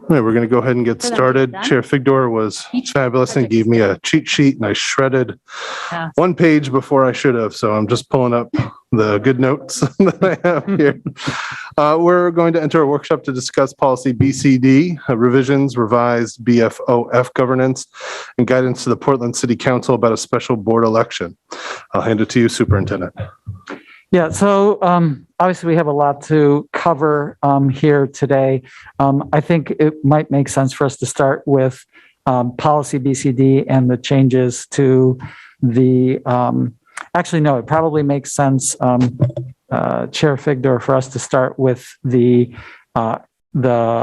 All right, we're going to go ahead and get started. Chair Figdor was fabulous and gave me a cheat sheet, and I shredded one page before I should have. So I'm just pulling up the good notes that I have here. We're going to enter a workshop to discuss policy BCD, revisions, revised BFOF governance, and guidance to the Portland City Council about a special board election. I'll hand it to you, Superintendent. Yeah, so obviously we have a lot to cover here today. I think it might make sense for us to start with policy BCD and the changes to the, actually, no, it probably makes sense, Chair Figdor, for us to start with the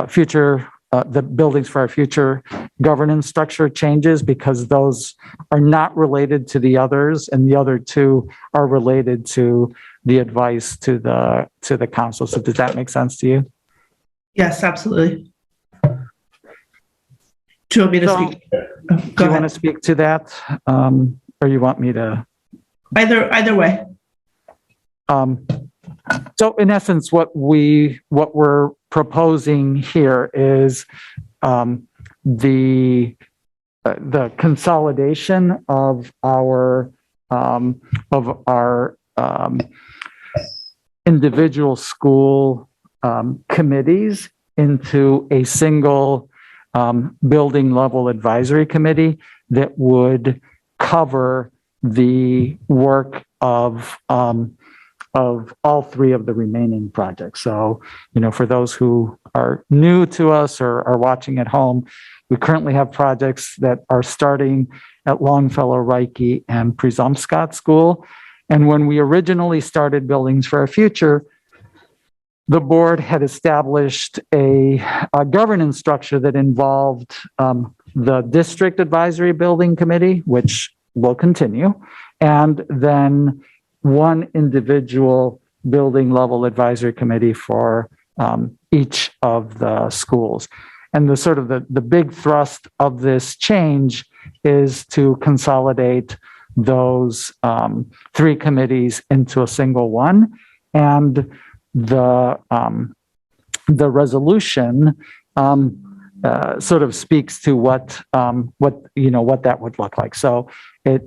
future, the buildings for our future governance structure changes, because those are not related to the others, and the other two are related to the advice to the council. So does that make sense to you? Yes, absolutely. Do you want me to speak? Do you want to speak to that, or you want me to? Either way. So in essence, what we're proposing here is the consolidation of our individual school committees into a single building level advisory committee that would cover the work of all three of the remaining projects. So, for those who are new to us or are watching at home, we currently have projects that are starting at Longfellow, Reike, and Presumpscot School. And when we originally started Buildings for Our Future, the board had established a governance structure that involved the district advisory building committee, which will continue, and then one individual building level advisory committee for each of the schools. And the big thrust of this change is to consolidate those three committees into a single one. And the resolution sort of speaks to what that would look like. So it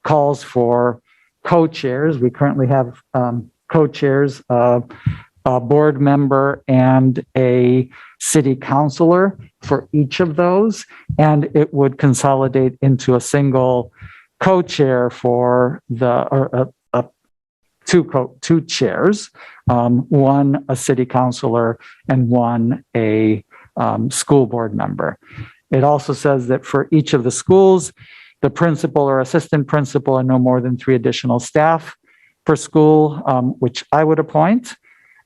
calls for co-chairs. We currently have co-chairs, a board member and a city councilor for each of those, and it would consolidate into a single co-chair for two chairs, one a city councilor and one a school board member. It also says that for each of the schools, the principal or assistant principal and no more than 3 additional staff per school, which I would appoint,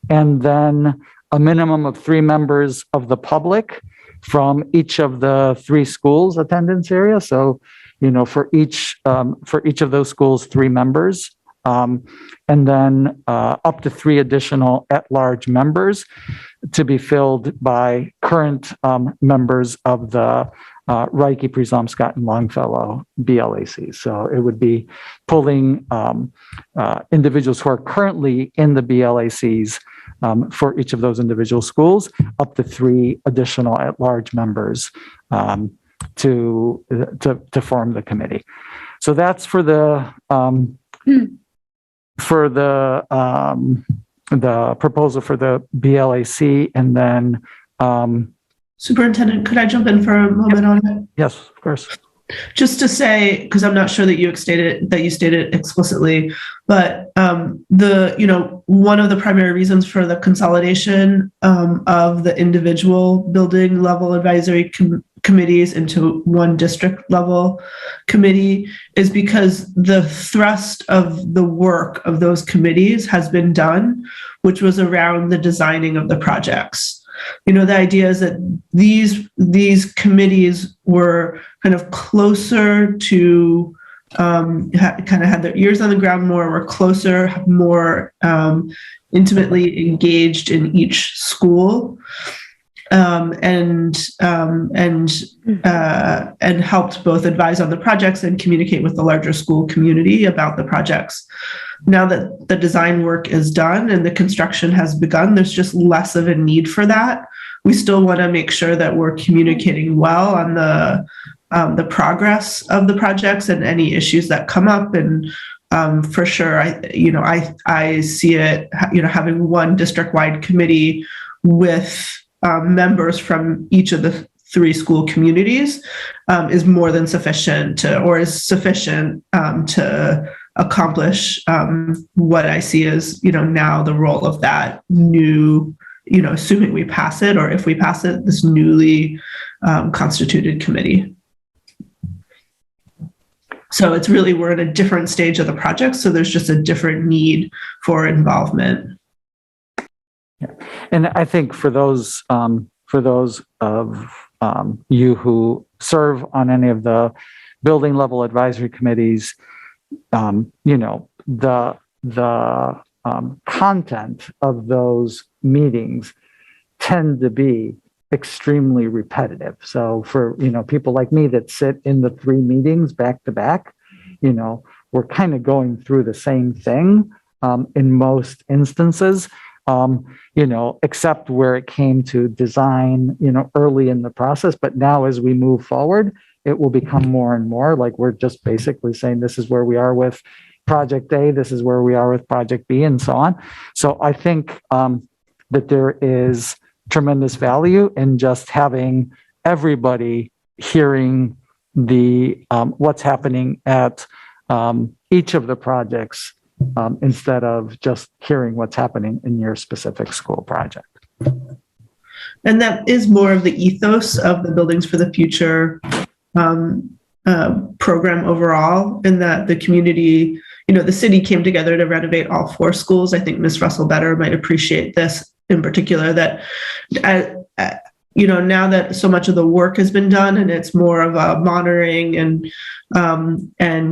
and then a minimum of 3 members of the public from each of the 3 schools attendance area. So, for each of those schools, 3 members, and then up to 3 additional at-large members to be filled by current members of the Reike, Presumpscot, and Longfellow BLAC. So it would be pulling individuals who are currently in the BLACs for each of those individual schools, up to 3 additional at-large members to form the committee. So that's for the proposal for the BLAC, and then. Superintendent, could I jump in for a moment on it? Yes, of course. Just to say, because I'm not sure that you stated explicitly, but one of the primary reasons for the consolidation of the individual building level advisory committees into one district level committee is because the thrust of the work of those committees has been done, which was around the designing of the projects. The idea is that these committees were kind of closer to, kind of had their ears on the ground more, were closer, more intimately engaged in each school, and helped both advise on the projects and communicate with the larger school community about the projects. Now that the design work is done and the construction has begun, there's just less of a need for that, we still want to make sure that we're communicating well on the progress of the projects and any issues that come up. And for sure, I see it, having one district-wide committee with members from each of the 3 school communities is more than sufficient to accomplish what I see as, now the role of that new, assuming we pass it, or if we pass it, this newly constituted committee. So it's really, we're in a different stage of the project. So there's just a different need for involvement. Yeah. And I think for those of you who serve on any of the building level advisory committees, the content of those meetings tend to be extremely repetitive. So for, people like me that sit in the 3 meetings back to back, we're kind of going through the same thing in most instances, except where it came to design, early in the process. But now as we move forward, it will become more and more like we're just basically saying, this is where we are with project A, this is where we are with project B, and so on. So I think that there is tremendous value in just having everybody hearing the what's happening at each of the projects instead of just hearing what's happening in your specific school project. And that is more of the ethos of the Buildings for the Future program overall, in that the community, the city came together to renovate all 4 schools. I think Ms. Russell-Better might appreciate this in particular, that now that so much of the work has been done and it's more of a monitoring and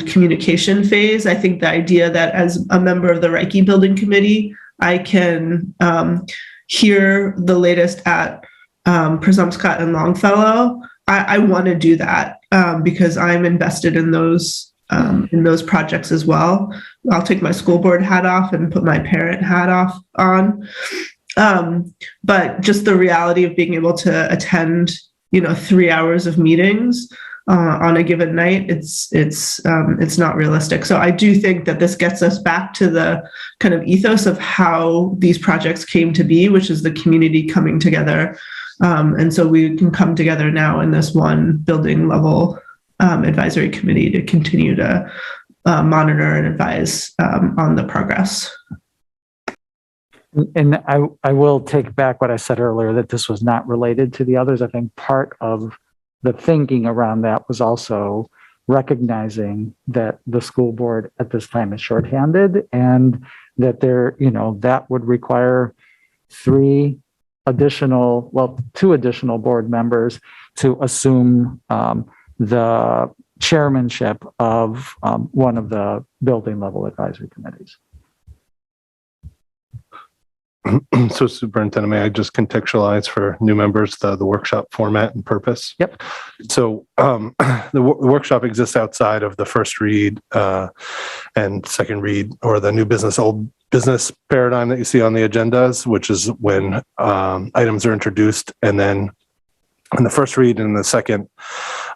communication phase, I think the idea that as a member of the Reiki Building Committee, I can hear the latest at Presumpscot and Longfellow. I want to do that because I'm invested in those projects as well. I'll take my school board hat off and put my parent hat on. But just the reality of being able to attend, 3 hours of meetings on a given night, it's not realistic. So I do think that this gets us back to the kind of ethos of how these projects came to be, which is the community coming together. And so we can come together now in this one building level advisory committee to continue to monitor and advise on the progress. And I will take back what I said earlier, that this was not related to the others. I think part of the thinking around that was also recognizing that the school board at this time is shorthanded, and that that would require 2 additional board members to assume the chairmanship of one of the building level advisory committees. So Superintendent, may I just contextualize for new members the workshop format and purpose? Yep. So the workshop exists outside of the first read and second read, or the new business, old business paradigm that you see on the agendas, which is when items are introduced, and then in the first read and the second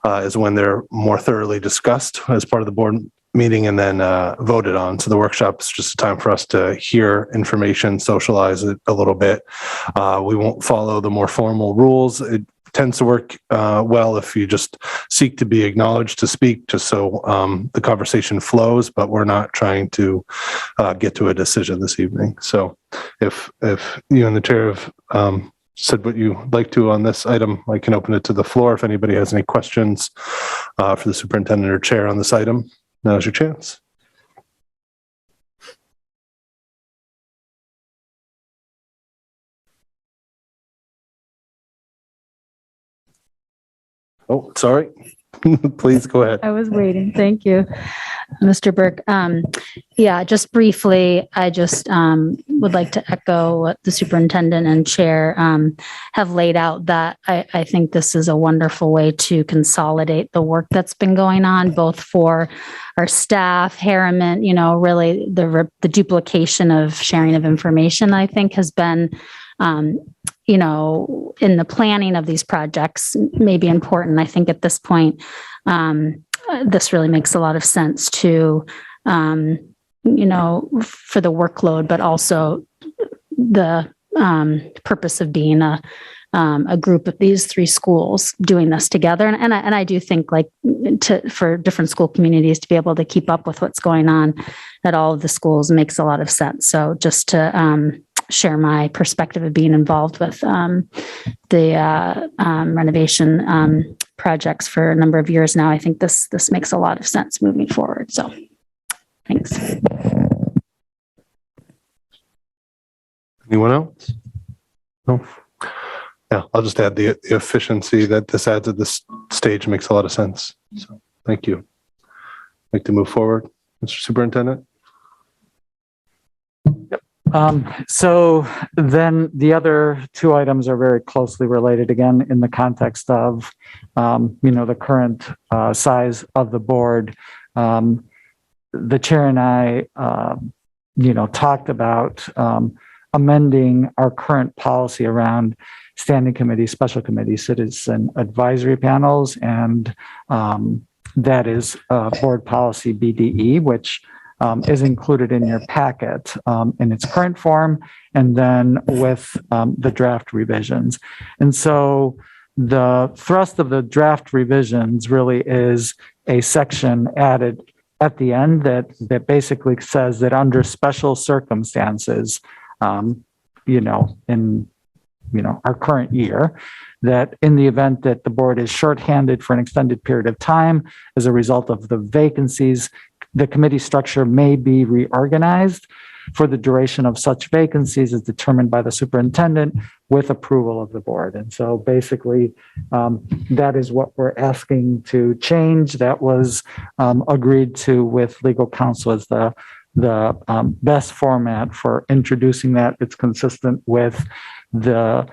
is when they're more thoroughly discussed as part of the board meeting and then voted on. So the workshop is just a time for us to hear information, socialize it a little bit. We won't follow the more formal rules. It tends to work well if you just seek to be acknowledged to speak, just so the conversation flows, but we're not trying to get to a decision this evening. So if you and the chair have said what you like to on this item, I can open it to the floor. If anybody has any questions for the superintendent or chair on this item, now's your chance. Oh, sorry. Please go ahead. I was waiting. Thank you, Mr. Burke. Yeah, just briefly, I just would like to echo what the superintendent and chair have laid out, that I think this is a wonderful way to consolidate the work that's been going on, both for our staff, Harriman, really the duplication of sharing of information, I think has been in the planning of these projects may be important. I think at this point, this really makes a lot of sense to, for the workload, but also the purpose of being a group of these three schools doing this together. And I do think for different school communities to be able to keep up with what's going on at all of the schools makes a lot of sense. So just to share my perspective of being involved with the renovation projects for a number of years now, I think this makes a lot of sense moving forward. So thanks. Anyone else? No. Yeah, I'll just add the efficiency that this adds at this stage makes a lot of sense. So thank you. Like to move forward, Mr. Superintendent? Yep. So then the other two items are very closely related, again, in the context of, the current size of the board. The chair and I, talked about amending our current policy around standing committees, special committees, citizen advisory panels, and that is board policy BDE, which is included in your packet in its current form, and then with the draft revisions. And so the thrust of the draft revisions really is a section added at the end that basically says that under special circumstances, in our current year, that in the event that the board is shorthanded for an extended period of time as a result of the vacancies, the committee structure may be reorganized for the duration of such vacancies as determined by the superintendent with approval of the board. And so basically, that is what we're asking to change. That was agreed to with legal counsel as the best format for introducing that. It's consistent with the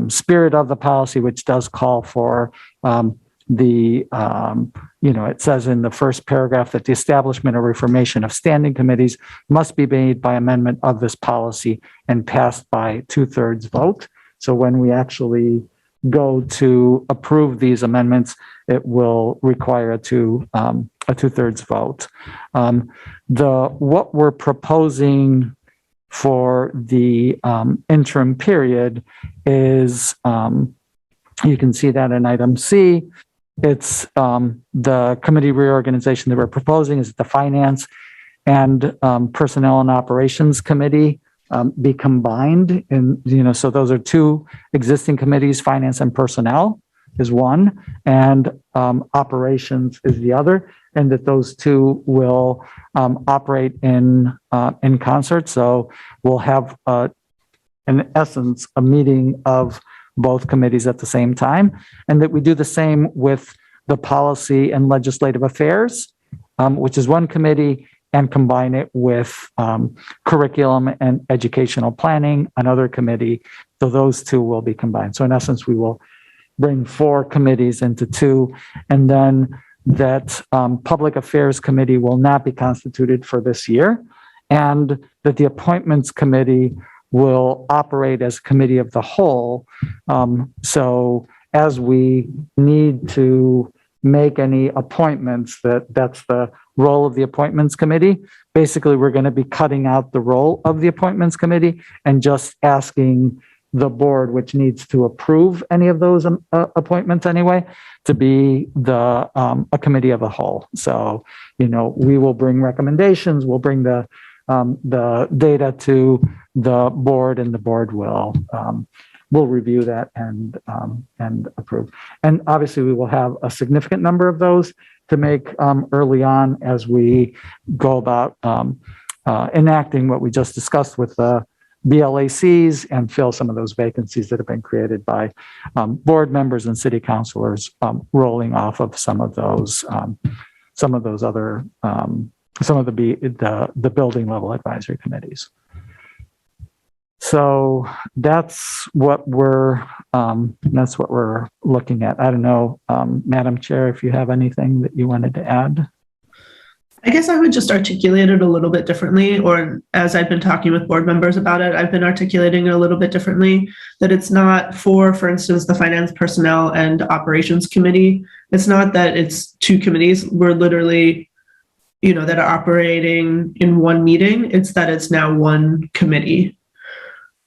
spirit of the policy, which does call for it says in the first paragraph that the establishment or reformation of standing committees must be made by amendment of this policy and passed by 2/3 vote. So when we actually go to approve these amendments, it will require a 2/3 vote. What we're proposing for the interim period is, you can see that in item C. It's the committee reorganization that we're proposing is the Finance and Personnel and Operations Committee be combined. And, so those are two existing committees, Finance and Personnel is one, and Operations is the other, and that those two will operate in concert. So we'll have, in essence, a meeting of both committees at the same time, and that we do the same with the Policy and Legislative Affairs, which is one committee, and combine it with Curriculum and Educational Planning, another committee. So those two will be combined. So in essence, we will bring 4 committees into 2, and then that Public Affairs Committee will not be constituted for this year, and that the Appointments Committee will operate as committee of the whole. So as we need to make any appointments, that's the role of the Appointments Committee. Basically, we're going to be cutting out the role of the Appointments Committee and just asking the board, which needs to approve any of those appointments anyway, to be a committee of the whole. So, we will bring recommendations, we'll bring the data to the board, and the board will review that and approve. And obviously, we will have a significant number of those to make early on as we go about enacting what we just discussed with the BLACs and fill some of those vacancies that have been created by board members and city councilors, rolling off of some of those other some of the building level advisory committees. So that's what we're looking at. I don't know, Madam Chair, if you have anything that you wanted to add. I guess I would just articulate it a little bit differently, or as I've been talking with board members about it, I've been articulating it a little bit differently, that it's not for instance, the Finance, Personnel, and Operations Committee. It's not that it's two committees. We're literally, that are operating in one meeting. It's that it's now one committee.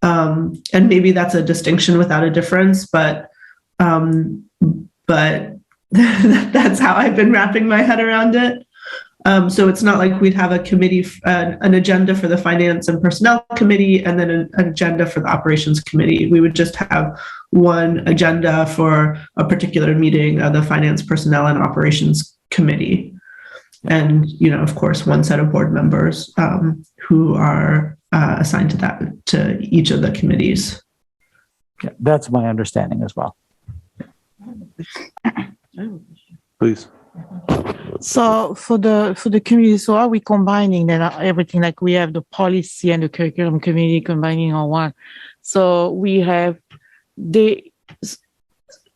And maybe that's a distinction without a difference, but that's how I've been wrapping my head around it. So it's not like we'd have a committee, an agenda for the Finance and Personnel Committee, and then an agenda for the Operations Committee. We would just have one agenda for a particular meeting of the Finance, Personnel, and Operations Committee. And, of course, one set of board members who are assigned to each of the committees. Yeah, that's my understanding as well. Please. So for the community, so are we combining then everything, like we have the policy and the curriculum committee combining on one? So we have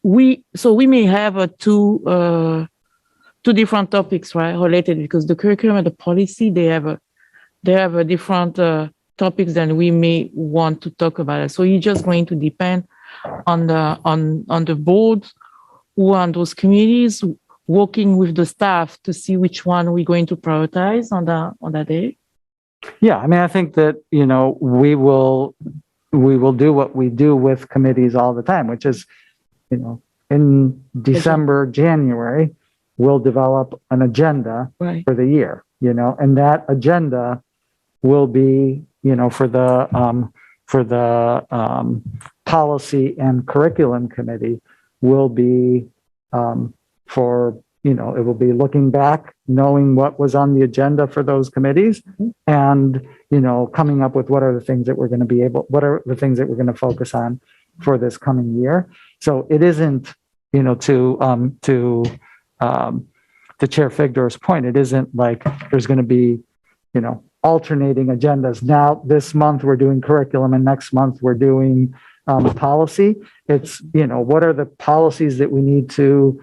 we may have two different topics, right, related, because the curriculum and the policy, they have a different topics than we may want to talk about it. So it's just going to depend on the boards who are on those committees, working with the staff to see which one we're going to prioritize on that day. Yeah, I mean, I think that, we will do what we do with committees all the time, which is, in December, January, we'll develop an agenda Right. for the year, and that agenda will be, for the policy and curriculum committee will be it will be looking back, knowing what was on the agenda for those committees, and coming up with what are the things that we're going to focus on for this coming year. So it isn't, to Chair Figdor's point, it isn't like there's going to be, alternating agendas. Now this month we're doing curriculum, and next month we're doing policy. It's, what are the policies that we need to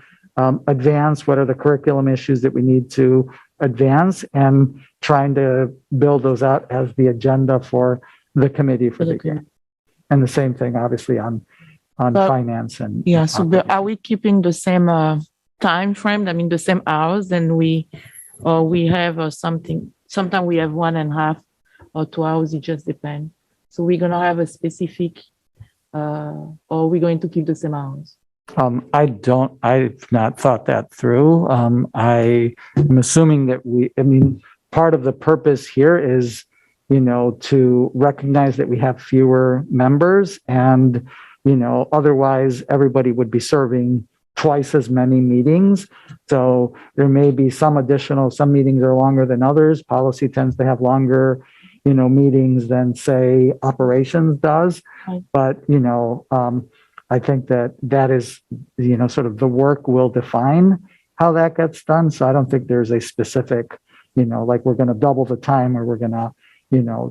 advance? What are the curriculum issues that we need to advance? And trying to build those out as the agenda for the committee for the year. And the same thing, obviously, on finance and. Yeah. So are we keeping the same time frame? I mean, the same hours? And we have something. Sometimes we have 1.5 or 2 hours. It just depends. So we're gonna have a specific, or we're going to keep the same hours. I've not thought that through. I am assuming that part of the purpose here is, to recognize that we have fewer members, and, otherwise everybody would be serving twice as many meetings. So there may be some meetings are longer than others. Policy tends to have longer, meetings than, say, operations does. Right. But, I think that is, sort of the work will define how that gets done. So I don't think there's a specific, like we're going to double the time or we're going to,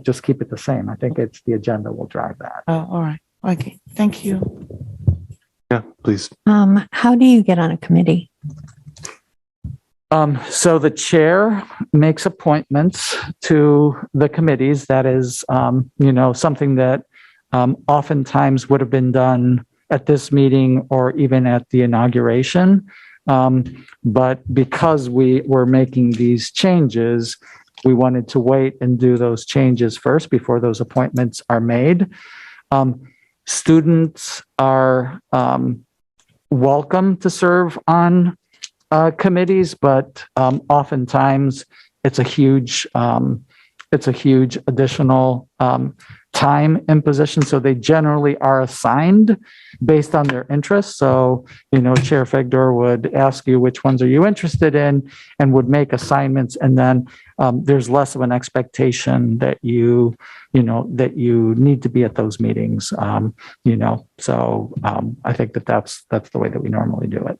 just keep it the same. I think it's the agenda will drive that. Oh, all right. Okay. Thank you. Yeah, please. How do you get on a committee? So the chair makes appointments to the committees. That is, something that oftentimes would have been done at this meeting or even at the inauguration. But because we were making these changes, we wanted to wait and do those changes first before those appointments are made. Students are welcome to serve on committees, but oftentimes it's a huge additional time and position. So they generally are assigned based on their interests. So, Chair Figdor would ask you which ones are you interested in, and would make assignments. And then there's less of an expectation that you need to be at those meetings. So I think that's the way that we normally do it.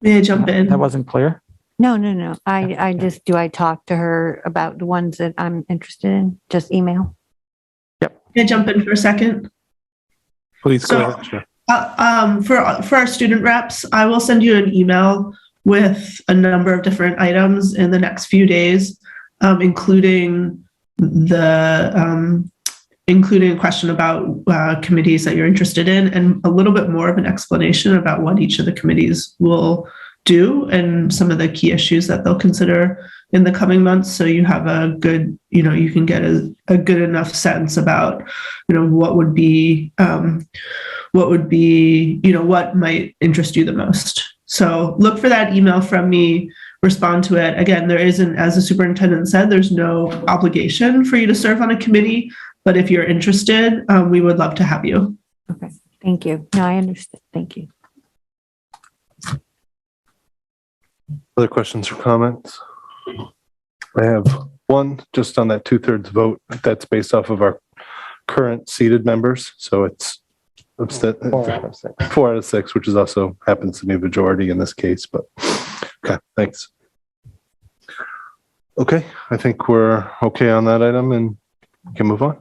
May I jump in? That wasn't clear? No. Do I talk to her about the ones that I'm interested in? Just email? May I jump in for a second? Please go So- ahead, Chair. For our student reps, I will send you an email with a number of different items in the next few days, including including a question about committees that you're interested in, and a little bit more of an explanation about what each of the committees will do and some of the key issues that they'll consider in the coming months. So you have a good, you can get a good enough sense about, what would be, what might interest you the most. So look for that email from me, respond to it. Again, there isn't, as the superintendent said, there's no obligation for you to serve on a committee, but if you're interested, we would love to have you. Okay, thank you. No, I understand. Thank you. Other questions or comments? I have one just on that 2/3 vote. That's based off of our current seated members. So it's 4 out of 6, which is also happens to be a majority in this case, but okay, thanks. Okay, I think we're okay on that item and can move on.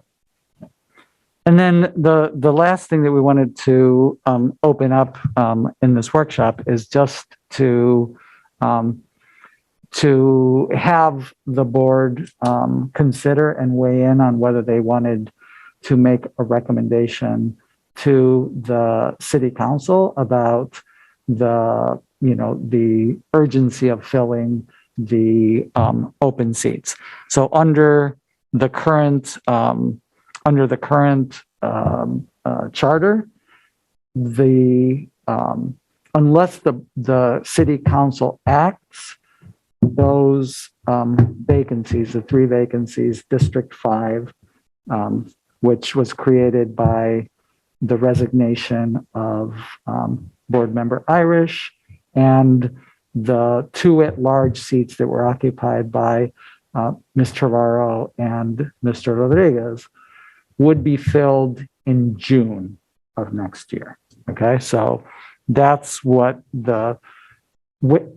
And then the last thing that we wanted to open up in this workshop is just to have the board consider and weigh in on whether they wanted to make a recommendation to the city council about the urgency of filling the open seats. So under the current charter, unless the city council acts, those vacancies, the 3 vacancies, District 5, which was created by the resignation of board member Irish, and the 2 at-large seats that were occupied by Ms. Trevorrow and Mr. Rodriguez, would be filled in June of next year. Okay, so that's what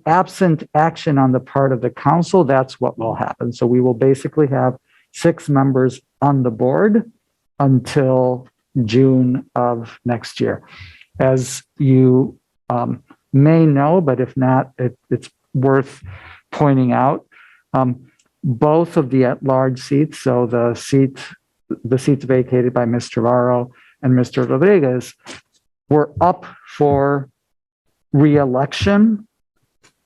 absent action on the part of the council, that's what will happen. So we will basically have 6 members on the board until June of next year. As you may know, but if not, it's worth pointing out, both of the at-large seats, so the seats vacated by Ms. Trevorrow and Mr. Rodriguez, were up for re-election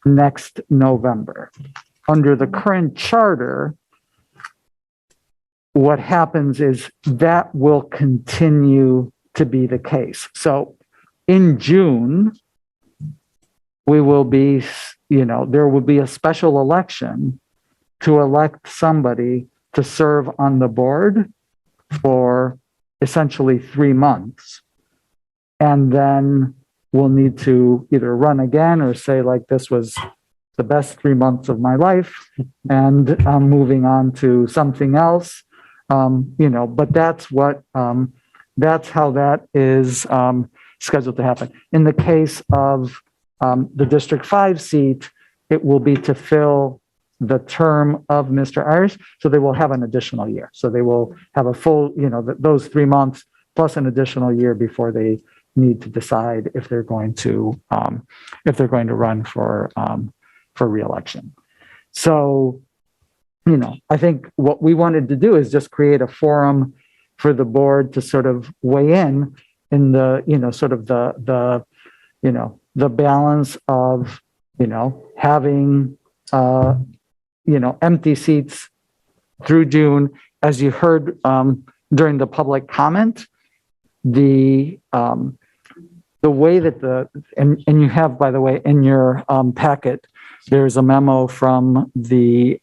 next November. Under the current charter, what happens is that will continue to be the case. So in June, there will be a special election to elect somebody to serve on the board for essentially 3 months. And then we'll need to either run again or say, like, this was the best 3 months of my life and I'm moving on to something else. But that's how that is scheduled to happen. In the case of the District 5 seat, it will be to fill the term of Mr. Irish, so they will have an additional year. So they will have a full, those 3 months plus an additional year before they need to decide if they're going to run for re-election. So, I think what we wanted to do is just create a forum for the board to sort of weigh in the, sort of the balance of, having, empty seats through June. As you heard during the public comment, the way that and you have, by the way, in your packet, there's a memo from the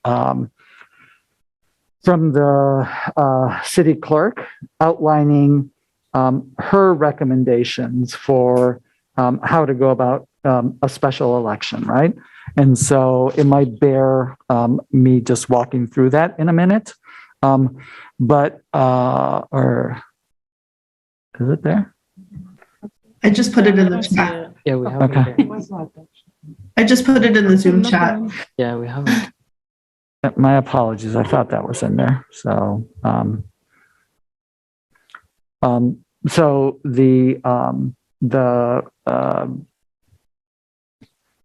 city clerk outlining her recommendations for how to go about a special election, right? And so it might bear me just walking through that in a minute. Or is it there? I just put it in the chat. Yeah, we have Okay. it. I just put it in the Zoom chat. Yeah, we have it. My apologies. I thought that was in there. So,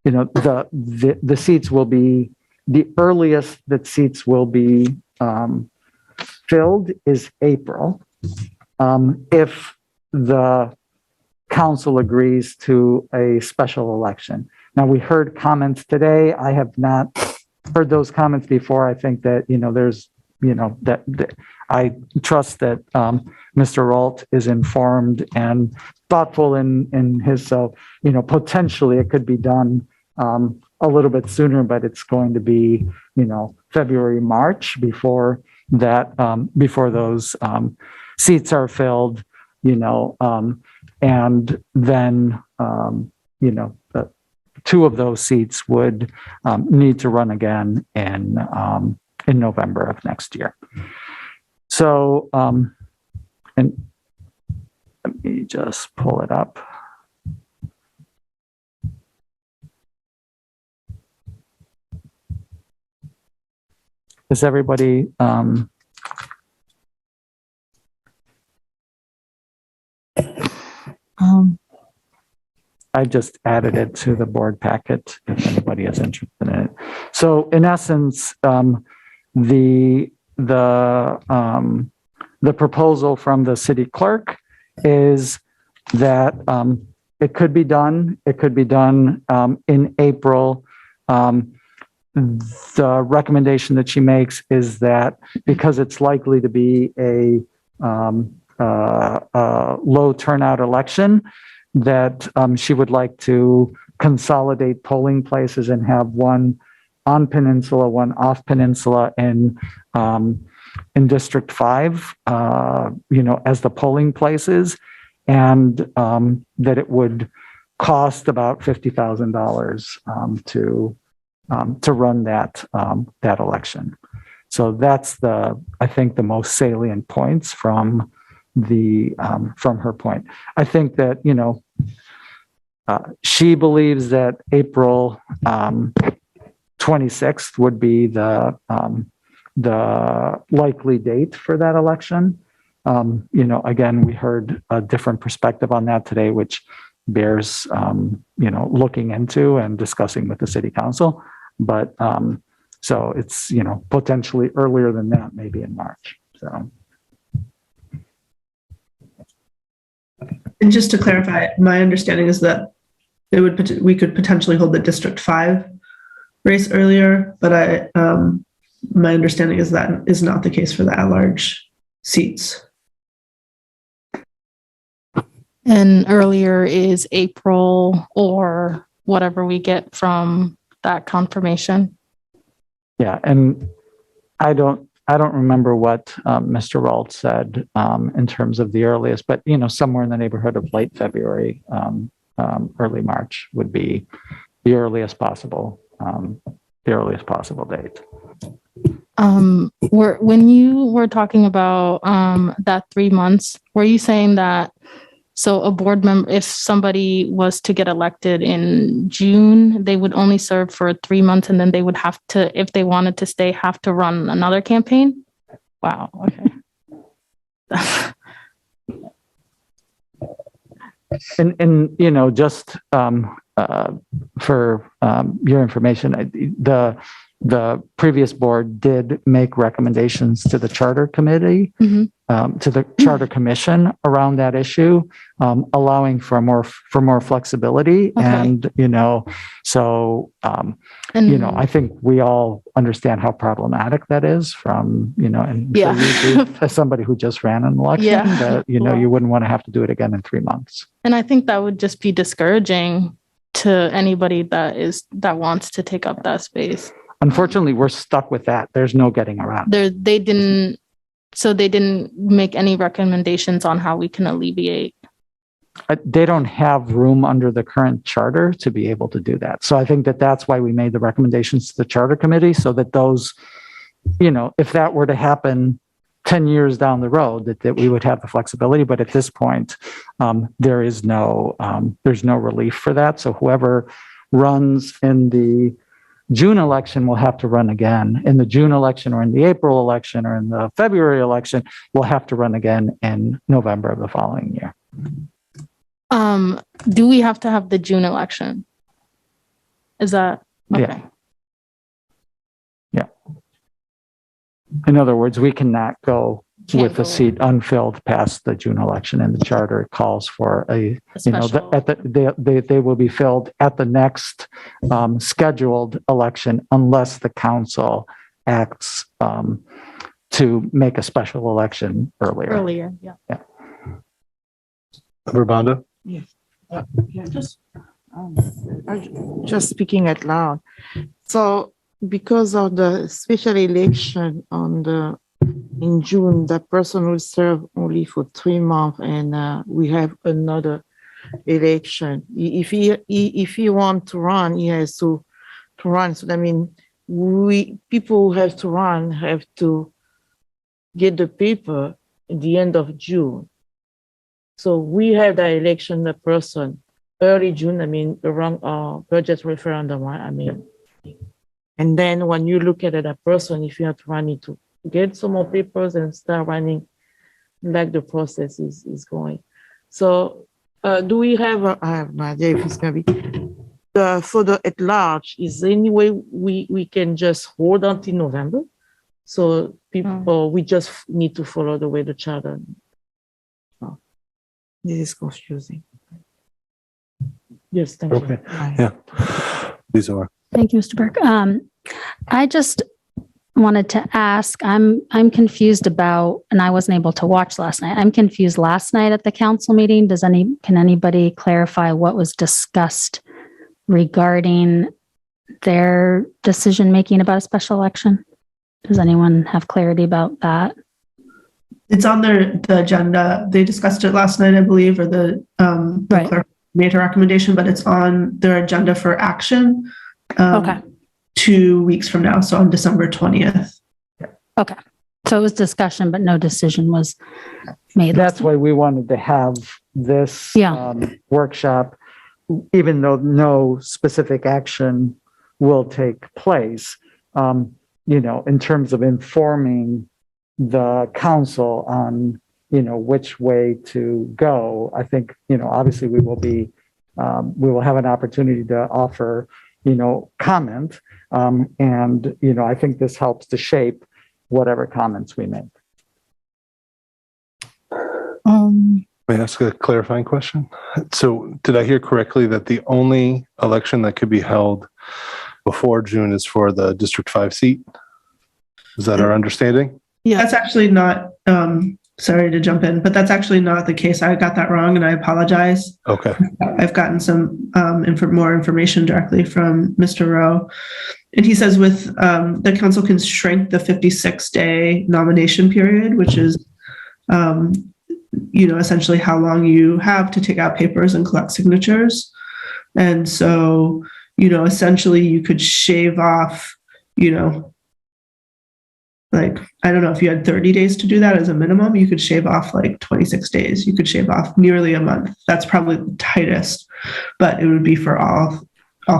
the seats will be, the earliest that seats will be filled is April. If the council agrees to a special election. Now, we heard comments today. I have not heard those comments before. I think that, there's, that I trust that Mr. Ralt is informed and thoughtful in his, so, potentially it could be done a little bit sooner, but it's going to be, February, March before that, before those seats are filled, and then, two of those seats would need to run again in November of next year. So, and let me just pull it up. Is everybody, I just added it to the board packet if anybody is interested in it. So in essence, the proposal from the city clerk is that it could be done. It could be done in April. The recommendation that she makes is that because it's likely to be a low turnout election, that she would like to consolidate polling places and have one on Peninsula, one off Peninsula in District 5, as the polling places, and that it would cost about $50,000 to run that election. So that's I think the most salient points from her point. I think that, she believes that April 26th would be the likely date for that election. Again, we heard a different perspective on that today, which bears, looking into and discussing with the city council. But so it's, potentially earlier than that, maybe in March. So. And just to clarify, my understanding is that we could potentially hold the District 5 race earlier, but my understanding is that is not the case for the at-large seats. And earlier is April or whatever we get from that confirmation. Yeah, and I don't remember what Mr. Ralt said in terms of the earliest, but somewhere in the neighborhood of late February, early March would be the earliest possible date. When you were talking about that 3 months, were you saying that so a board member, if somebody was to get elected in June, they would only serve for 3 months and then they would have to, if they wanted to stay, have to run another campaign? Wow. Okay. And just for your information, the previous board did make recommendations to the charter committee, to the charter commission around that issue, allowing for more flexibility. Okay. And, so, I think we all understand how problematic that is from, and yeah. so as somebody who just ran an election, yeah. That, you wouldn't want to have to do it again in 3 months. And I think that would just be discouraging to anybody that wants to take up that space. Unfortunately, we're stuck with that. There's no getting around. They didn't make any recommendations on how we can alleviate. They don't have room under the current charter to be able to do that. So I think that's why we made the recommendations to the charter committee, so that those, if that were to happen 10 years down the road, that we would have the flexibility. But at this point, there's no relief for that. So whoever runs in the June election will have to run again. In the June election or in the April election or in the February election, will have to run again in November of the following year. Do we have to have the June election? Is that? Okay. Yeah. Yeah. In other words, we cannot go Can't with a go seat unfilled past the June election, and the charter calls for a, special. they will be filled at the next scheduled election unless the council acts to make a special election earlier. Earlier, yeah. Member Bonda? Just speaking out loud. So because of the special election in June, that person will serve only for 3 months, and we have another election. If he want to run, he has to run. So I mean, people who have to run have to get the paper at the end of June. So we have the election, the person early June. I mean, around our budget referendum, right? I mean, and then when you look at that person, if you have to run it to get some more papers and start running, like the process is going. So do we have I have no idea if it's going to be for the at large. Is there any way we can just hold until November? So people, we just need to follow the way the charter. Oh, this is confusing. Yes, thank Okay. you. Bye. Yeah. These are. Thank you, Mr. Burke. I just wanted to ask, I'm confused about, and I wasn't able to watch last night. I'm confused last night at the council meeting. Can anybody clarify what was discussed regarding their decision-making about a special election? Does anyone have clarity about that? It's on the agenda. They discussed it last night, I believe, or the Right. clerk made a recommendation, but it's on their agenda for action. Okay. 2 weeks from now, so on December 20th. Okay. So it was discussion, but no decision was made. That's why we wanted to have this workshop, even though no specific action will take place, in terms of informing the council on, which way to go. I think, obviously we will have an opportunity to offer, comment. And I think this helps to shape whatever comments we make. May I ask a clarifying question? So did I hear correctly that the only election that could be held before June is for the District 5 seat? Is that our understanding? Yeah. That's actually not, sorry to jump in, but that's actually not the case. I got that wrong and I apologize. Okay. I've gotten some more information directly from Mr. Rowe. And he says with the council can shrink the 56-day nomination period, which is, essentially how long you have to take out papers and collect signatures. And so, essentially you could shave off, like, I don't know, if you had 30 days to do that as a minimum, you could shave off like 26 days. You could shave off nearly a month. That's probably the tightest, but it would be for all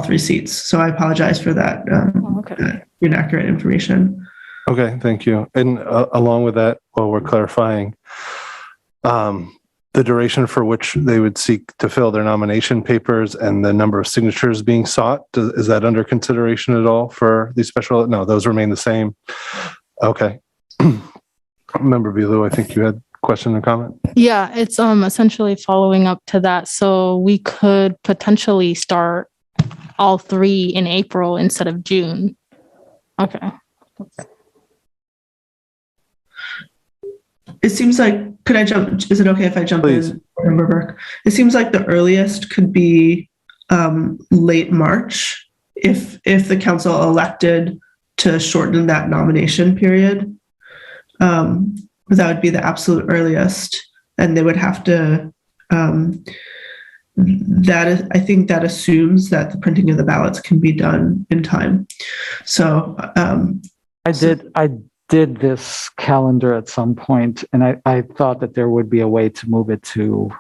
3 seats. So I apologize for that inaccurate information. Okay, thank you. And along with that, while we're clarifying, the duration for which they would seek to fill their nomination papers and the number of signatures being sought, is that under consideration at all for these special? No, those remain the same. Okay. Member Bilu, I think you had a question or comment? Yeah, it's essentially following up to that. So we could potentially start all 3 in April instead of June. Okay. It seems like, could I jump? Is it okay if I jump Please. in, Member Burke? It seems like the earliest could be late March if the council elected to shorten that nomination period. That would be the absolute earliest, and they would have to. I think that assumes that the printing of the ballots can be done in time. So I did this calendar at some point, and I thought that there would be a way to move it to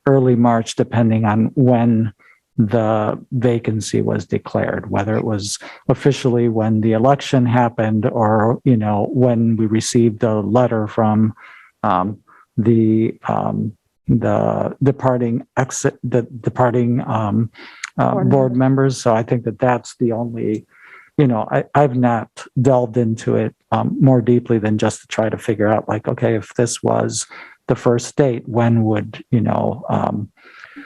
early March, depending on when the vacancy was declared, whether it was officially when the election happened or, when we received a letter from the departing board members. So I think that that's the only, I've not delved into it more deeply than just to try to figure out like, okay, if this was the first date, when would,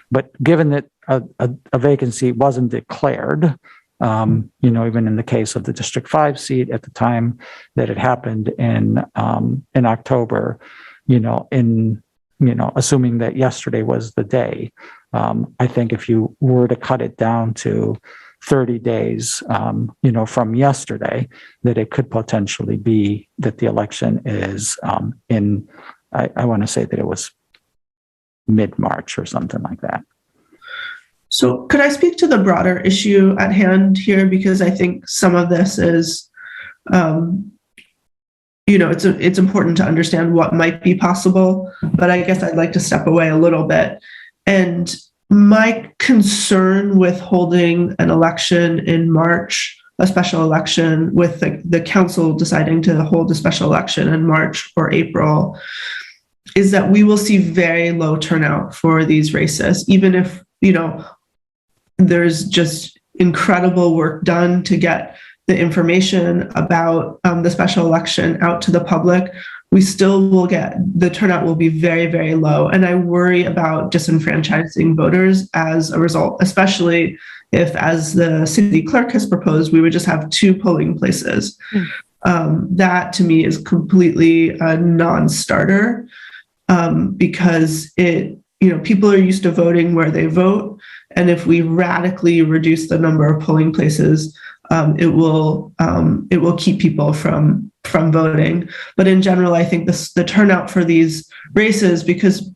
but given that a vacancy wasn't declared, even in the case of the District 5 seat at the time that it happened in October, assuming that yesterday was the day, I think if you were to cut it down to 30 days, from yesterday, that it could potentially be that the election is I want to say that it was mid-March or something like that. So could I speak to the broader issue at hand here? Because I think some of this is, it's important to understand what might be possible, but I guess I'd like to step away a little bit. And my concern with holding an election in March, a special election, with the council deciding to hold a special election in March or April, is that we will see very low turnout for these races, even if, there's just incredible work done to get the information about the special election out to the public. We still will get, the turnout will be very, very low. And I worry about disenfranchising voters as a result, especially if, as the city clerk has proposed, we would just have 2 polling places. That to me is completely a non-starter, because people are used to voting where they vote. And if we radically reduce the number of polling places, it will keep people from voting. But in general, I think the turnout for these races, because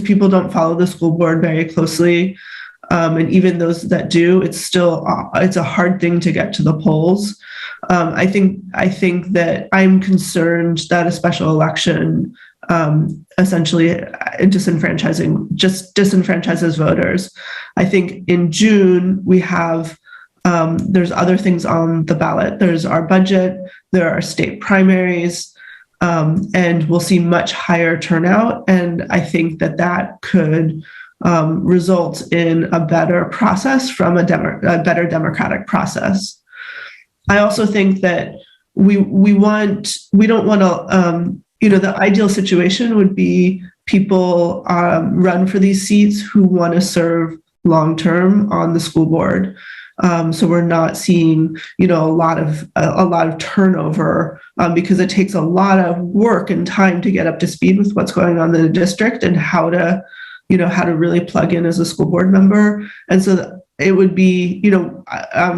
people don't follow the school board very closely, and even those that do, it's a hard thing to get to the polls. I think that I'm concerned that a special election essentially disenfranchises voters. I think in June we have there's other things on the ballot. There's our budget, there are state primaries, and we'll see much higher turnout. And I think that could result in a better process from a better democratic process. I also think that we don't want to, the ideal situation would be people run for these seats who want to serve long-term on the school board. So we're not seeing, a lot of turnover, because it takes a lot of work and time to get up to speed with what's going on in the district and how to really plug in as a school board member. And so it would be,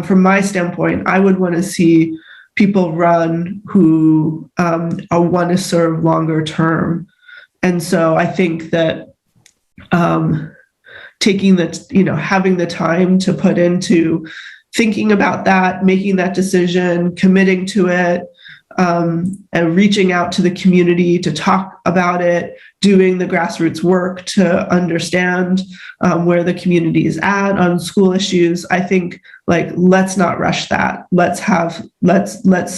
from my standpoint, I would want to see people run who want to serve longer term. And so I think that having the time to put into thinking about that, making that decision, committing to it, and reaching out to the community to talk about it, doing the grassroots work to understand where the community is at on school issues. I think let's not rush that. Let's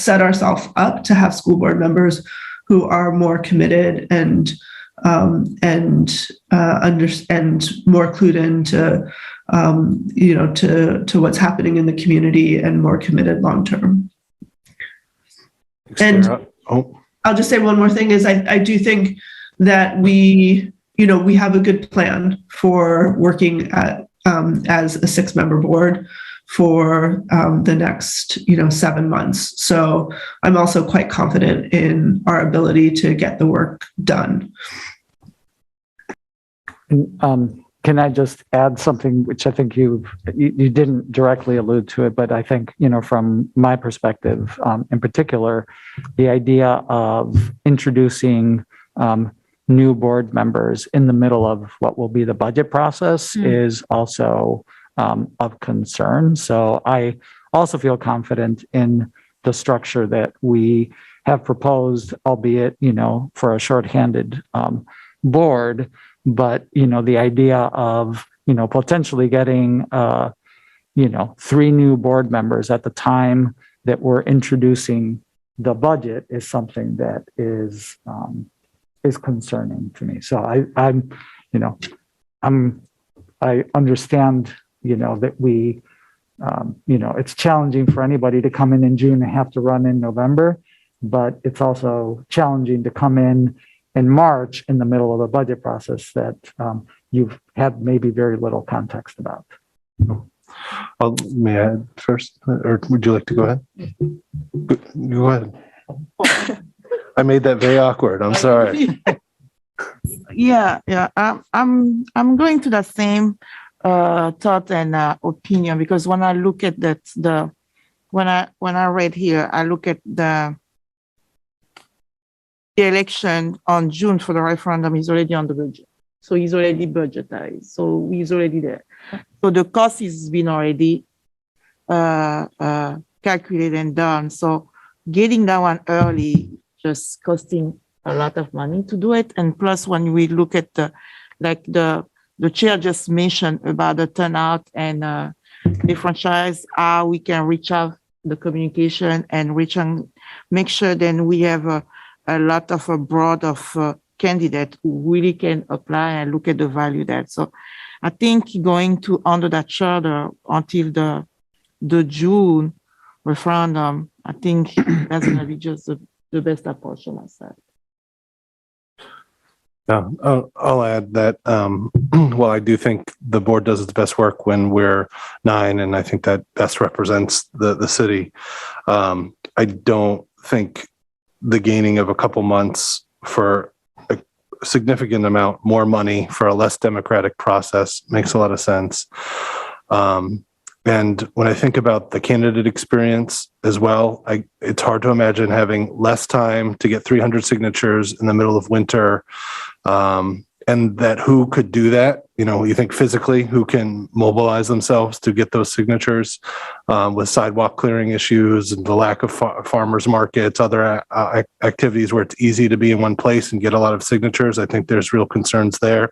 set ourselves up to have school board members who are more committed and more clued into to what's happening in the community and more committed long term. And I'll just say one more thing is I do think that we have a good plan for working as a 6-member board for the next 7 months. So I'm also quite confident in our ability to get the work done. Can I just add something which I think you didn't directly allude to it, but I think, from my perspective, in particular, the idea of introducing new board members in the middle of what will be the budget process is also of concern. So I also feel confident in the structure that we have proposed, albeit, for a shorthanded board. But, the idea of, potentially getting, 3 new board members at the time that we're introducing the budget is something that is concerning to me. So I understand that we, it's challenging for anybody to come in June and have to run in November, but it's also challenging to come in March in the middle of a budget process that you've had maybe very little context about. May I add first, or would you like to go ahead? Go ahead. I made that very awkward. I'm sorry. Yeah. I'm going to the same thought and opinion, because when I look at that, when I read here, I look at the election on June for the referendum is already on the budget. So he's already budgetized. So he's already there. So the cost has been already calculated and done. So getting that one early just costing a lot of money to do it. And plus, when we look at the chair just mentioned about the turnout and the franchise, how we can reach out the communication and make sure then we have a lot of a broad of candidates who really can apply and look at the value that. So I think going to under that charter until the June referendum, I think that's going to be just the best approach for myself. Yeah, I'll add that, well, I do think the board does its best work when we're 9, and I think that best represents the city. I don't think the gaining of a couple months for a significant amount more money for a less democratic process makes a lot of sense. And when I think about the candidate experience as well, it's hard to imagine having less time to get 300 signatures in the middle of winter. And that who could do that? You think physically, who can mobilize themselves to get those signatures with sidewalk clearing issues and the lack of farmers markets, other activities where it's easy to be in one place and get a lot of signatures. I think there's real concerns there.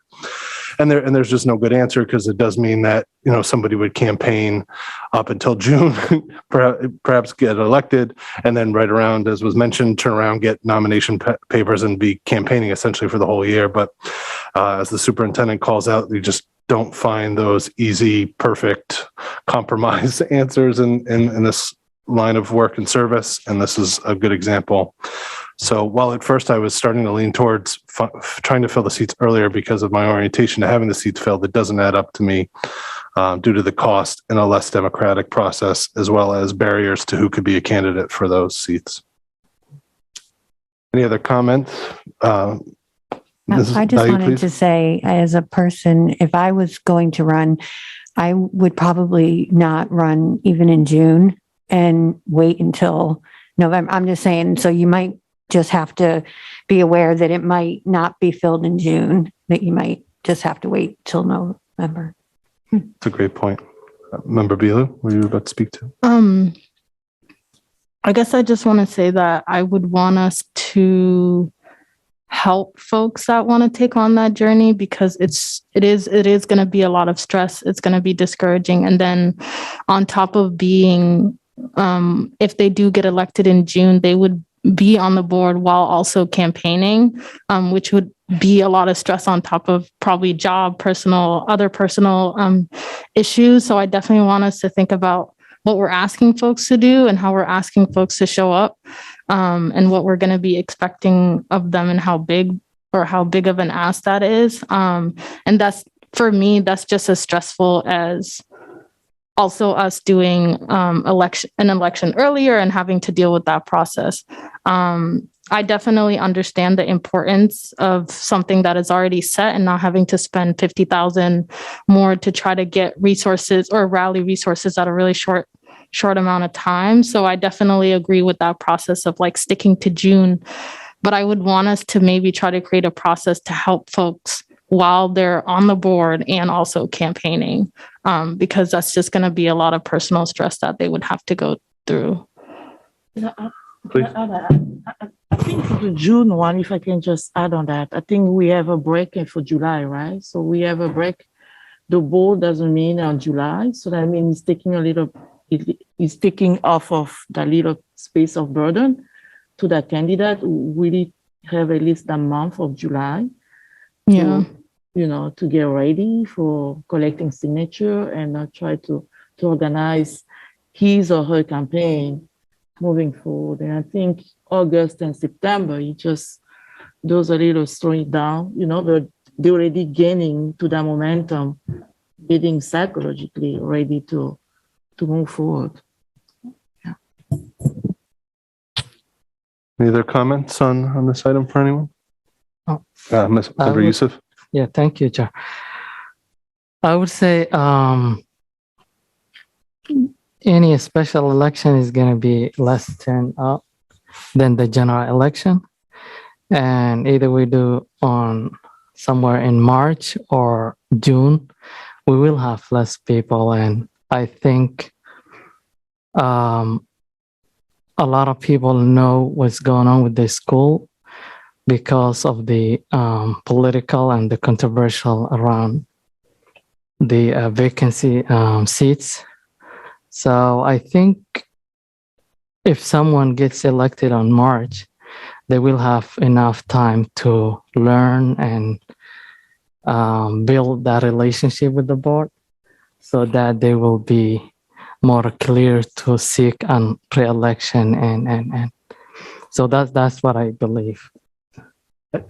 And there's just no good answer, because it does mean that, somebody would campaign up until June, perhaps get elected, and then right around, as was mentioned, turn around, get nomination papers and be campaigning essentially for the whole year. But as the superintendent calls out, you just don't find those easy, perfect compromise answers in this line of work and service. And this is a good example. So while at first I was starting to lean towards trying to fill the seats earlier because of my orientation to having the seats filled, it doesn't add up to me due to the cost and a less democratic process, as well as barriers to who could be a candidate for those seats. Any other comments? I just wanted to say, as a person, if I was going to run, I would probably not run even in June and wait until November. I'm just saying, so you might just have to be aware that it might not be filled in June, that you might just have to wait till November. That's a great point. Member Bilu, were you about to speak to? I guess I just want to say that I would want us to help folks that want to take on that journey, because it is going to be a lot of stress. It's going to be discouraging. And then on top of being, if they do get elected in June, they would be on the board while also campaigning, which would be a lot of stress on top of probably other personal issues. So I definitely want us to think about what we're asking folks to do and how we're asking folks to show up, and what we're going to be expecting of them and how big of an ask that is. And that's, for me, that's just as stressful as also us doing an election earlier and having to deal with that process. I definitely understand the importance of something that is already set and not having to spend $50,000 more to try to get resources or rally resources at a really short amount of time. So I definitely agree with that process of like sticking to June, but I would want us to maybe try to create a process to help folks while they're on the board and also campaigning, because that's just going to be a lot of personal stress that they would have to go through. Please. I think for the June one, if I can just add on that, I think we have a break for July, right? So we have a break. The board doesn't mean on July. So that means it's taking off of that little space of burden to that candidate who really have at least a month of July. Yeah. to get ready for collecting signature and try to organize his or her campaign moving forward. And I think August and September, those a little slowing down, they're already gaining to that momentum, getting psychologically ready to move forward. Yeah. Any other comments on this item for anyone? Member Youssef? Yeah, thank you, Chair. I would say any special election is going to be less turnout than the general election. And either we do on somewhere in March or June, we will have less people. And I think a lot of people know what's going on with the school because of the political and the controversial around the vacancy seats. So I think if someone gets elected on March, they will have enough time to learn and build that relationship with the board so that they will be more clear to seek an re-election and so that's what I believe.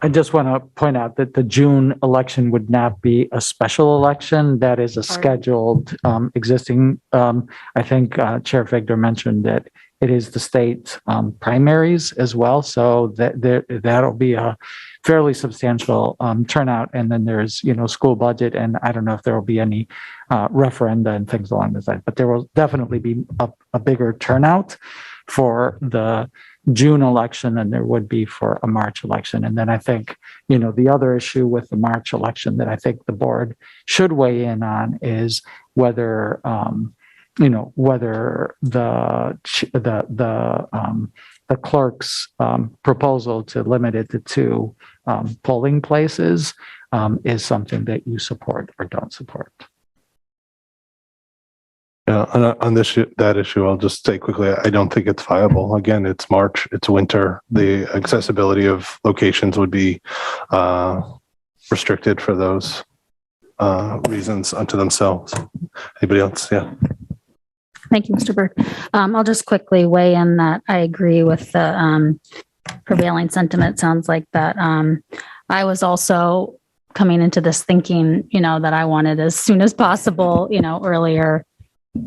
I just want to point out that the June election would not be a special election. That is a scheduled existing. I think Chair Figdor mentioned that it is the state primaries as well. So that'll be a fairly substantial turnout. And then there's, school budget. And I don't know if there will be any referenda and things along those lines, but there will definitely be a bigger turnout for the June election than there would be for a March election. And then I think, the other issue with the March election that I think the board should weigh in on is whether, whether the clerk's proposal to limit it to 2 polling places is something that you support or don't support. Yeah, on that issue, I'll just say quickly, I don't think it's viable. Again, it's March, it's winter. The accessibility of locations would be restricted for those reasons unto themselves. Anybody else? Yeah. Thank you, Mr. Burke. I'll just quickly weigh in that I agree with the prevailing sentiment. Sounds like that I was also coming into this thinking, that I wanted as soon as possible, earlier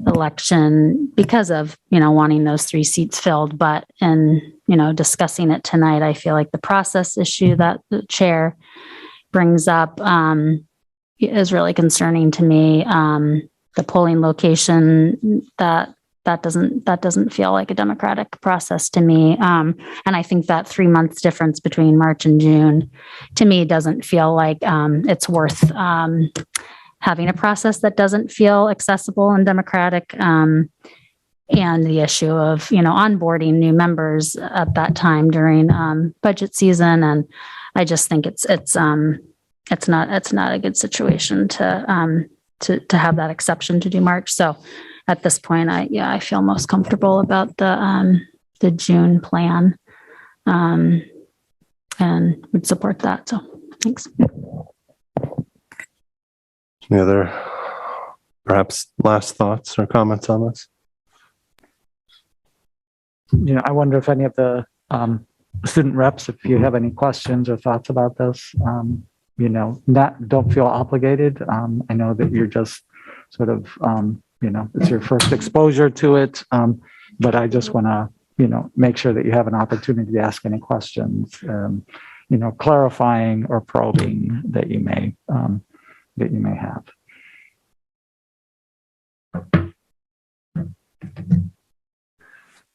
election because of, wanting those 3 seats filled. But in, discussing it tonight, I feel like the process issue that the chair brings up is really concerning to me. The polling location, that doesn't feel like a democratic process to me. And I think that 3 months difference between March and June, to me, doesn't feel like it's worth having a process that doesn't feel accessible and democratic. And the issue of, onboarding new members at that time during budget season. And I just think it's not a good situation to have that exception to do March. So at this point, I feel most comfortable about the June plan, and would support that. So thanks. Any other perhaps last thoughts or comments on this? I wonder if any of the student reps, if you have any questions or thoughts about this, don't feel obligated. I know that you're just sort of, it's your first exposure to it. But I just want to, make sure that you have an opportunity to ask any questions, clarifying or probing that you may have.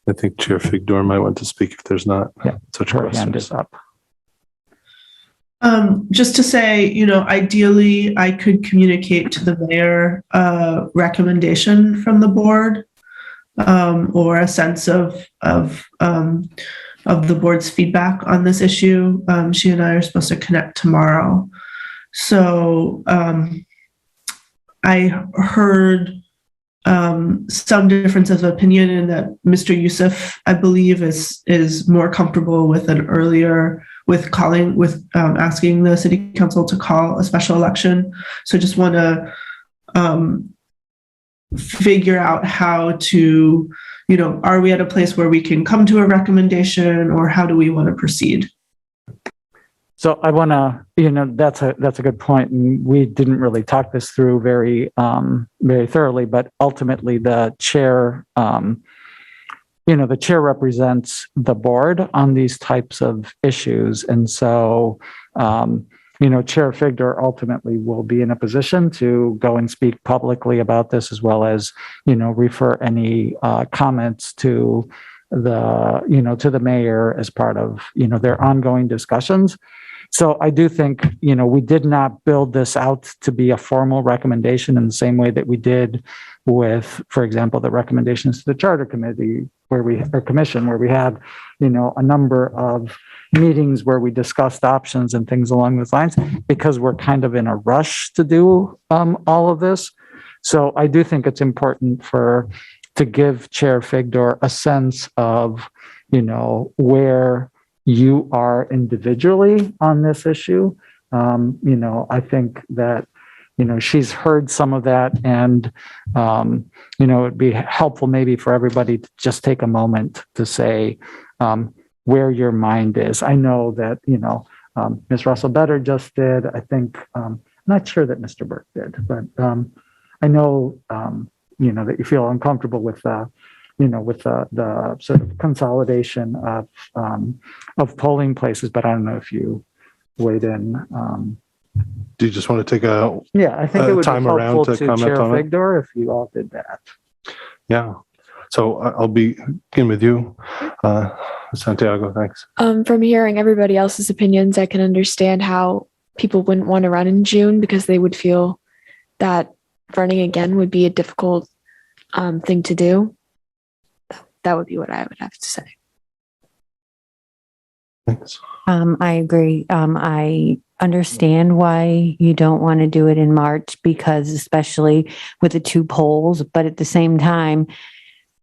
I think Chair Figdor might want to speak if there's not such Her hand questions. is up. Just to say, ideally, I could communicate to the mayor a recommendation from the board, or a sense of the board's feedback on this issue. She and I are supposed to connect tomorrow. So I heard some differences of opinion in that Mr. Youssef, I believe, is more comfortable with an earlier with asking the city council to call a special election. So just want to figure out how to, are we at a place where we can come to a recommendation, or how do we want to proceed? So I want to, that's a good point. And we didn't really talk this through very thoroughly, but ultimately the chair, the chair represents the board on these types of issues. And so, Chair Figdor ultimately will be in a position to go and speak publicly about this, as well as, refer any comments to the mayor as part of, their ongoing discussions. So I do think, we did not build this out to be a formal recommendation in the same way that we did with, for example, the recommendations to the charter committee commission, where we had, a number of meetings where we discussed options and things along those lines, because we're kind of in a rush to do all of this. So I do think it's important to give Chair Figdor a sense of, where you are individually on this issue. I think that, she's heard some of that, and, it'd be helpful maybe for everybody to just take a moment to say where your mind is. I know that, Ms. Russell Better just did. I think, I'm not sure that Mr. Burke did, but I know, that you feel uncomfortable with the sort of consolidation of polling places, but I don't know if you weighed in. Do you just want to take I think it would be time around helpful to to comment Chair on it? Figdor if you all did that. Yeah. So I'll begin with you, Santiago. Thanks. From hearing everybody else's opinions, I can understand how people wouldn't want to run in June, because they would feel that running again would be a difficult thing to do. That would be what I would have to say. Thanks. I agree. I understand why you don't want to do it in March, because especially with the two polls, but at the same time,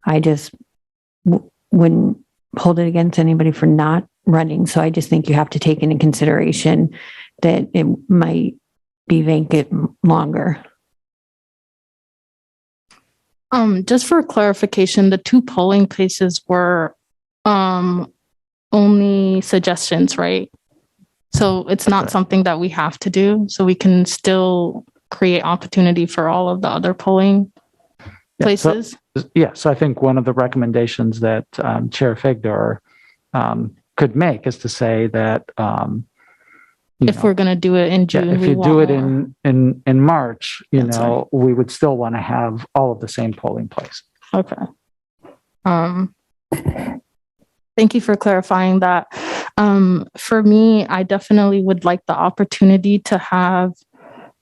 I just wouldn't hold it against anybody for not running. So I just think you have to take into consideration that it might be vacant longer. Just for clarification, the two polling places were only suggestions, right? So it's not something that we have to do. So we can still create opportunity for all of the other polling places. So I think one of the recommendations that Chair Figdor could make is to say that if we're going to do it in June, if you do it in March, we would still want to have all of the same polling places. Okay. Thank you for clarifying that. For me, I definitely would like the opportunity to have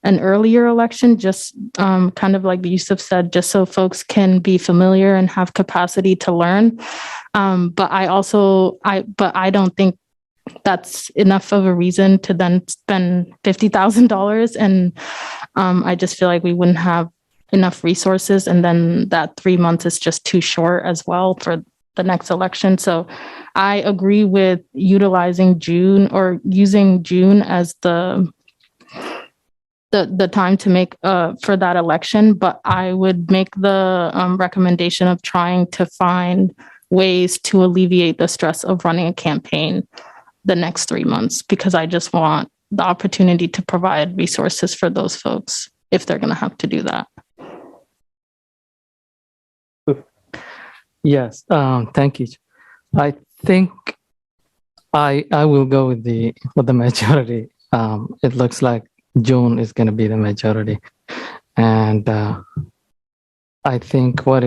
an earlier election, just kind of like Yusuf said, just so folks can be familiar and have capacity to learn. But I don't think that's enough of a reason to then spend $50,000. And I just feel like we wouldn't have enough resources. And then that 3 months is just too short as well for the next election. So I agree with utilizing June, or using June as the time to make for that election. But I would make the recommendation of trying to find ways to alleviate the stress of running a campaign the next 3 months, because I just want the opportunity to provide resources for those folks if they're going to have to do that. Yes, thank you. I think I will go with the majority. It looks like June is going to be the majority, and I think what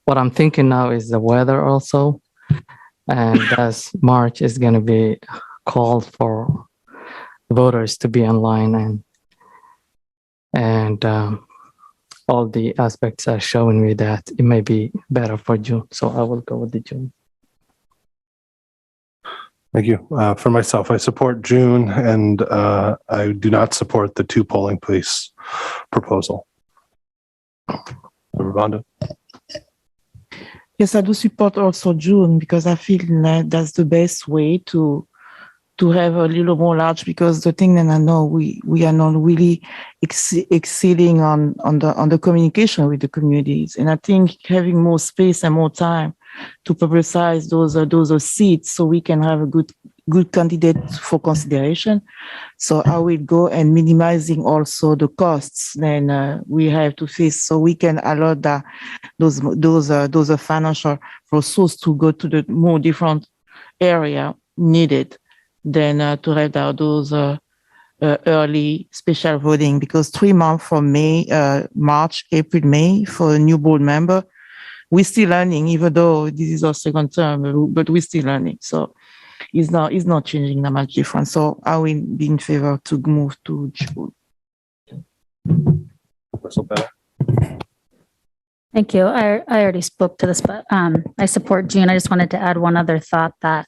I'm thinking now is the weather also, and as March is going to be called for voters to be online, and all the aspects are showing me that it may be better for June. So I will go with the June. Thank you. For myself, I support June, and I do not support the two polling place proposal. Rhonda? Yes, I do support also June, because I feel like that's the best way to to have a little more large, because the thing that I know we are not really exceeding on the communication with the communities, and I think having more space and more time to publicize those seats so we can have a good candidate for consideration. So I will go and minimizing also the costs then we have to face, so we can allow that those financial resources to go to the more different area needed than to have those early special voting, because 3 months from March, April, May for a new board member, we're still learning, even though this is our second term, but we're still learning. So it's not changing that much difference. So I will be in favor to move to June. Thank you. I already spoke to this, but I support June. I just wanted to add one other thought that,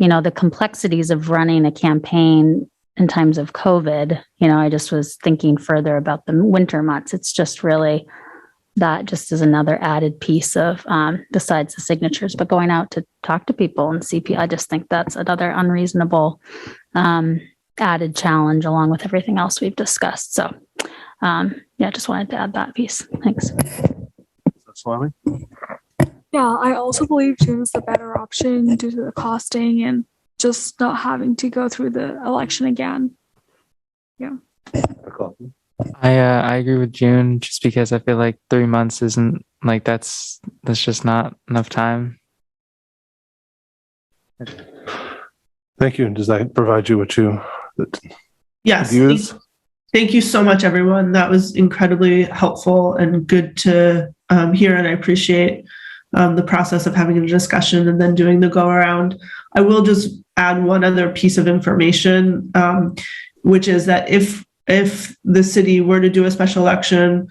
the complexities of running a campaign in times of COVID, I just was thinking further about the winter months. It's just really, that just is another added piece of, besides the signatures, but going out to talk to people and see people. I just think that's another unreasonable added challenge along with everything else we've discussed. So just wanted to add that piece. Thanks. Swami? Yeah, I also believe June's the better option due to the costing and just not having to go through the election again. Yeah. I agree with June, just because I feel like 3 months isn't like that's just not enough time. Thank you. Does that provide you with Yes. views? Thank you so much, everyone. That was incredibly helpful and good to hear, and I appreciate the process of having a discussion and then doing the go around. I will just add one other piece of information, which is that if the city were to do a special election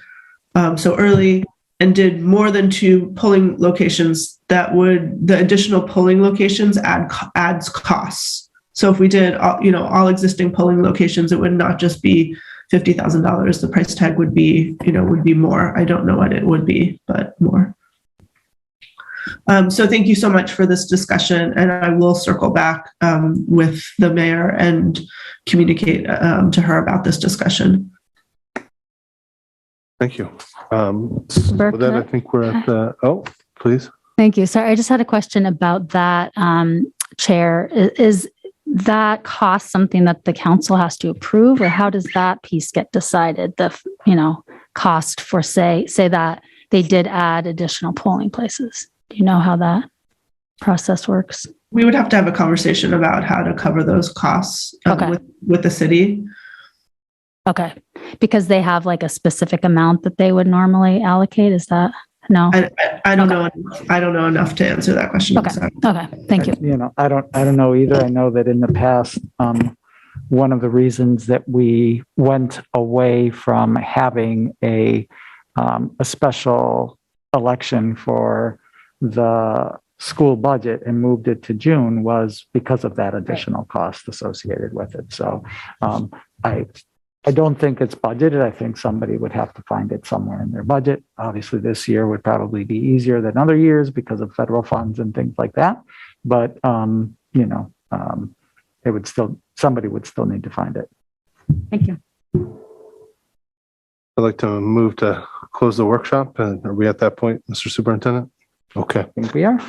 so early and did more than 2 polling locations, the additional polling locations adds costs. So if we did all existing polling locations, it would not just be $50,000. The price tag would be more. I don't know what it would be, but more. So thank you so much for this discussion, and I will circle back with the mayor and communicate to her about this discussion. Thank you. With that, I think we're at the, please. Thank you. Sorry, I just had a question about that, Chair. Is that cost something that the council has to approve, or how does that piece get decided? The, cost for say that they did add additional polling places. Do you know how that process works? We would have to have a conversation about how to cover those costs with the city. Okay. Because they have like a specific amount that they would normally allocate. Is that no? I don't know. I don't know enough to answer that question. Okay. Okay. Thank you. I don't know either. I know that in the past, one of the reasons that we went away from having a special election for the school budget and moved it to June was because of that additional cost associated with it. So I don't think it's budgeted. I think somebody would have to find it somewhere in their budget. Obviously, this year would probably be easier than other years because of federal funds and things like that. But it would somebody would still need to find it. Thank you. I'd like to move to close the workshop. And are we at that point, Mr. Superintendent? Okay. I think we are.